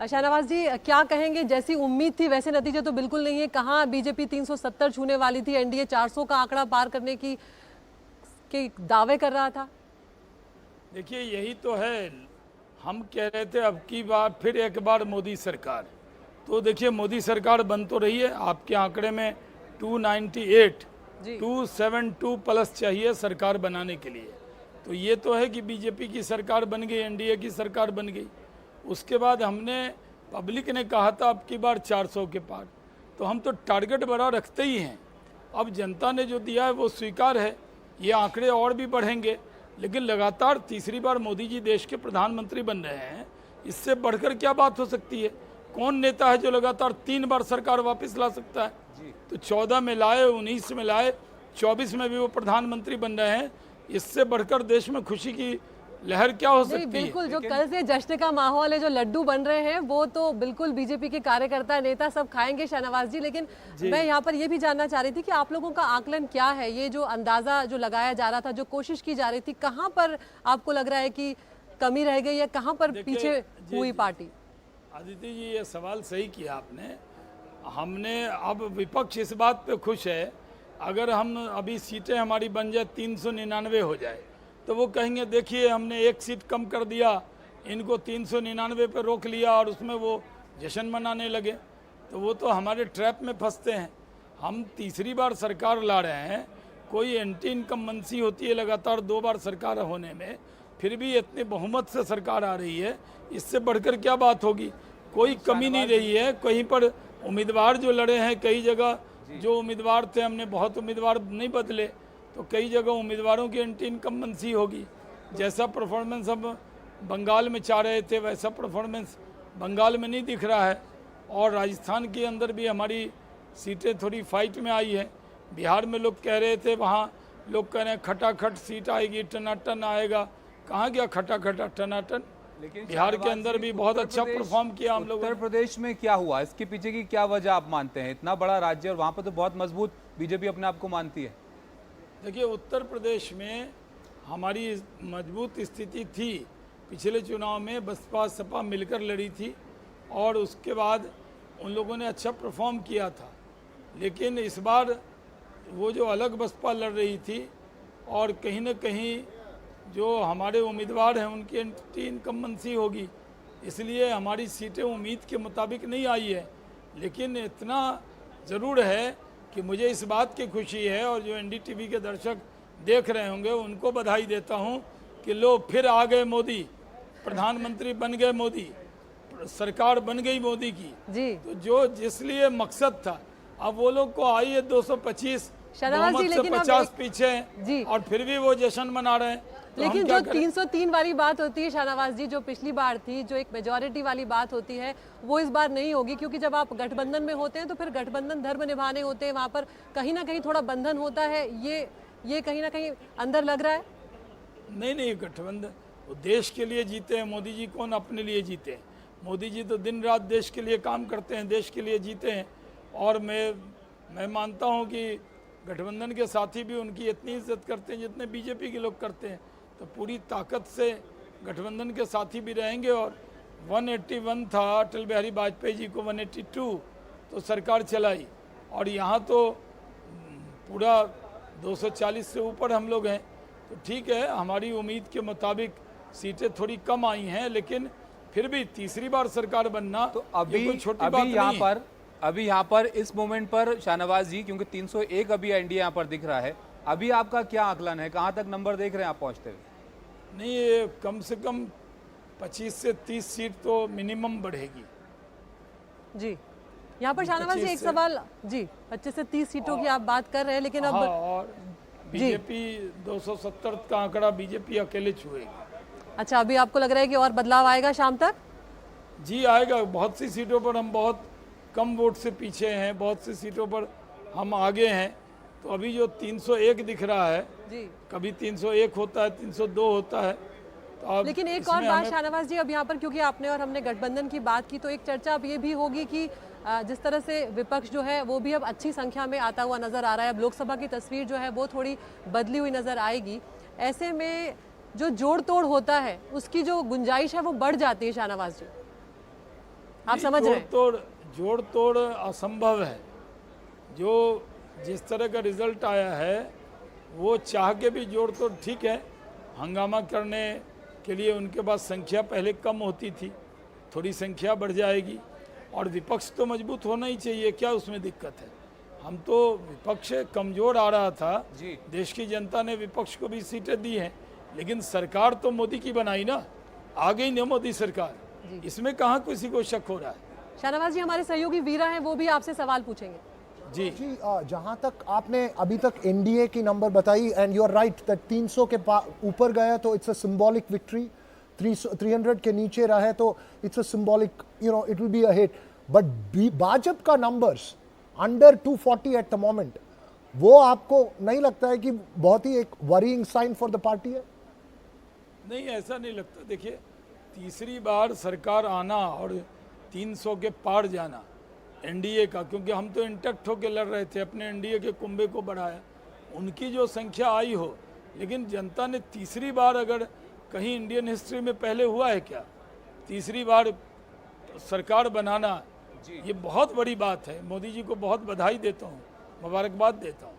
शाहनवाज जी, क्या कहेंगे? जैसी उम्मीद थी वैसे नतीजे तो बिल्कुल नहीं है। कहाँ बीजेपी 370 छूने वाली थी, एनडीए 400 का आंकड़ा पार करने की के दावे कर रहा था। देखिए यही तो है, हम कह रहे थे अब की बार फिर एक बार मोदी सरकार। तो देखिए मोदी सरकार बन तो रही है, आपके आंकड़े में 298 जी 272 प्लस चाहिए सरकार बनाने के लिए। तो ये तो है कि बीजेपी की सरकार बन गई, एनडीए की सरकार बन गई। उसके बाद हमने पब्लिक ने कहा था अब की बार 400 के पार, तो हम तो टारगेट बड़ा रखते ही हैं। अब जनता ने जो दिया है वो स्वीकार है, ये आंकड़े और भी बढ़ेंगे। लेकिन लगातार तीसरी बार मोदी जी देश के प्रधानमंत्री बन रहे हैं, इससे बढ़कर क्या बात हो सकती है? कौन नेता है जो लगातार 3 बार सरकार वापस ला सकता है? तो 14 में लाए, 19 में लाए, 24 में भी वो प्रधानमंत्री बन रहे हैं। इससे बढ़कर देश में खुशी की लहर क्या हो सकती है? बिल्कुल, जो कल से जश्न का माहौल है, जो लड्डू बन रहे हैं, वो तो बिल्कुल बीजेपी के कार्यकर्ता नेता सब खाएंगे शाहनवाज जी। लेकिन मैं यहाँ पर ये भी जानना चाह रही थी कि आप लोगों का आकलन क्या है? ये जो अंदाजा जो लगाया जा रहा था, जो कोशिश की जा रही थी, कहाँ पर आपको लग रहा है कि कमी रह गई या कहाँ पर पीछे हुई पार्टी? आदित्य जी, ये सवाल सही किया आपने। हमने अब विपक्ष इस बात पे खुश है, अगर हम अभी सीटें हमारी बन जाए 399 हो जाए, तो वो कहेंगे देखिए हमने एक सीट कम कर दिया, इनको 399 पे रोक लिया और उसमें वो जश्न मनाने लगे। तो वो तो हमारे ट्रैप में फंसते हैं। हम तीसरी बार सरकार ला रहे हैं, कोई एंटी इनकम्बेंसी होती है लगातार 2 बार सरकार होने में, फिर भी इतने बहुमत से सरकार आ रही है, इससे बढ़कर क्या बात होगी? कोई कमी नहीं रही है। कहीं पर उम्मीदवार जो लड़े हैं, कई जगह जो उम्मीदवार थे, हमने बहुत उम्मीदवार नहीं बदले, तो कई जगह उम्मीदवारों की एंटी इनकम्बेंसी होगी। जैसा परफॉर्मेंस हम बंगाल में चाह रहे थे, वैसा परफॉर्मेंस बंगाल में नहीं दिख रहा है। और राजस्थान के अंदर भी हमारी सीटें थोड़ी फाइट में आई है। बिहार में लोग कह रहे थे, वहाँ लोग कह रहे हैं खटाखट सीट आएगी, टनाटन आएगा। कहाँ गया खटाखट टनाटन? लेकिन बिहार के अंदर भी बहुत अच्छा परफॉर्म किया हम लोगों ने। उत्तर प्रदेश में क्या हुआ, इसके पीछे की क्या वजह आप मानते हैं? इतना बड़ा राज्य और वहां पर तो बहुत मजबूत बीजेपी अपने आप को मानती है। देखिए उत्तर प्रदेश में हमारी मजबूत स्थिति थी। पिछले चुनाव में बसपा सपा मिलकर लड़ी थी और उसके बाद उन लोगों ने अच्छा परफॉर्म किया था। लेकिन इस बार वो जो अलग बसपा लड़ रही थी और कहीं न कहीं जो हमारे उम्मीदवार हैं उनकी एंटी इनकम्बेंसी होगी, इसलिए हमारी सीटें उम्मीद के मुताबिक नहीं आई है। लेकिन इतना ज़रूर है कि मुझे इस बात की खुशी है, और जो एनडीटीवी के दर्शक देख रहे होंगे उनको बधाई देता हूं कि लो फिर आ गए मोदी, प्रधानमंत्री बन गए मोदी, सरकार बन गई मोदी की जी तो जो जिसलिए मकसद था, अब वो लोग को आई है 225 शाहनवाज जी, बहुमत से लेकिन अब 50 पीछे हैं जी। और फिर भी वो जश्न मना रहे हैं। तो लेकिन हम जो क्या करें? 303 वाली बात होती है शाहनवाज जी, जो पिछली बार थी, जो एक मेजॉरिटी वाली बात होती है, वो इस बार नहीं होगी। क्योंकि जब आप गठबंधन में होते हैं तो फिर गठबंधन धर्म निभाने होते हैं, वहाँ पर कहीं ना कहीं थोड़ा बंधन होता है। ये कहीं ना कहीं अंदर लग रहा है। नहीं, गठबंधन वो देश के लिए जीते हैं मोदी जी, कौन अपने लिए जीते हैं? मोदी जी तो दिन रात देश के लिए काम करते हैं, देश के लिए जीते हैं। और मैं मानता हूं कि गठबंधन के साथी भी उनकी इतनी इज्जत करते हैं जितने बीजेपी के लोग करते हैं। तो पूरी ताकत से गठबंधन के साथी भी रहेंगे। और 181 था अटल बिहारी वाजपेयी जी को, 182 तो सरकार चलाई, और यहाँ तो पूरा 240 से ऊपर हम लोग हैं। तो ठीक है, हमारी उम्मीद के मुताबिक सीटें थोड़ी कम आई हैं, लेकिन फिर भी तीसरी बार सरकार बनना तो ये कोई छोटी बात नहीं है। अभी यहाँ पर इस मोमेंट पर शाहनवाज जी, क्योंकि 301 अभी एनडीए यहाँ पर दिख रहा है, अभी आपका क्या आकलन है, कहाँ तक नंबर देख रहे हैं आप पहुँचते हुए? नहीं, ये कम से कम 25 से 30 सीट तो मिनिमम बढ़ेगी जी, यहाँ पर शाहनवाज जी एक सवाल जी, 25 से 30 सीटों की आप बात कर रहे हैं, लेकिन अब हाँ, और बीजेपी 270 का आंकड़ा बीजेपी अकेले छुएगी। अच्छा, अभी आपको लग रहा है कि और बदलाव आएगा शाम तक? जी आएगा। बहुत सी सीटों पर हम बहुत कम वोट से पीछे हैं, बहुत सी सीटों पर हम आगे हैं। तो अभी जो 301 दिख रहा है जी, कभी 301 होता है, 302 होता है। तो अब लेकिन एक और बात शाहनवाज जी, अब यहाँ पर क्योंकि आपने और हमने गठबंधन की बात की, तो एक चर्चा अब ये भी होगी कि जिस तरह से विपक्ष जो है वो भी अब अच्छी संख्या में आता हुआ नजर आ रहा है। अब लोकसभा की तस्वीर जो है वो थोड़ी बदली हुई नजर आएगी। ऐसे में जो जोड़ तोड़ होता है उसकी जो गुंजाइश है वो बढ़ जाती है शाहनवाज जी। आप समझ रहे हैं? जोड़ तोड़ असंभव है। जो जिस तरह का रिजल्ट आया है वो चाह के भी जोड़ तोड़ ठीक है। हंगामा करने के लिए उनके पास संख्या पहले कम होती थी, थोड़ी संख्या बढ़ जाएगी और विपक्ष तो मजबूत होना ही चाहिए, क्या उसमें दिक्कत है? हम तो विपक्ष कमज़ोर आ रहा था जी। देश की जनता ने विपक्ष को भी सीटें दी हैं, लेकिन सरकार तो मोदी की बनाई ना, आ गई ना मोदी सरकार, इसमें कहाँ किसी को शक हो रहा है? शाहनवाज जी, हमारे सहयोगी वीरा हैं, वो भी आपसे सवाल पूछेंगे। जी जहां तक आपने अभी तक एनडीए की नंबर बताई and you are right that 300 के ऊपर गया तो इट्स अ सिंबॉलिक विक्ट्री, 300 के नीचे रहे तो it's a symbolic, you know, it will be a hit. But Bhajpa का numbers under 240 at the moment, वो आपको नहीं लगता है कि बहुत ही एक worrying sign for the party है? नहीं, ऐसा नहीं लगता। देखिए, तीसरी बार सरकार आना और 300 के पार जाना एनडीए का, क्योंकि हम तो इंटैक्ट होकर लड़ रहे थे, अपने एनडीए के कुंभे को बढ़ाया, उनकी जो संख्या आई हो, लेकिन जनता ने तीसरी बार, अगर कहीं इंडियन हिस्ट्री में पहले हुआ है क्या तीसरी बार सरकार बनाना, ये बहुत बड़ी बात है। मोदी जी को बहुत बधाई देता हूँ, मुबारकबाद देता हूँ।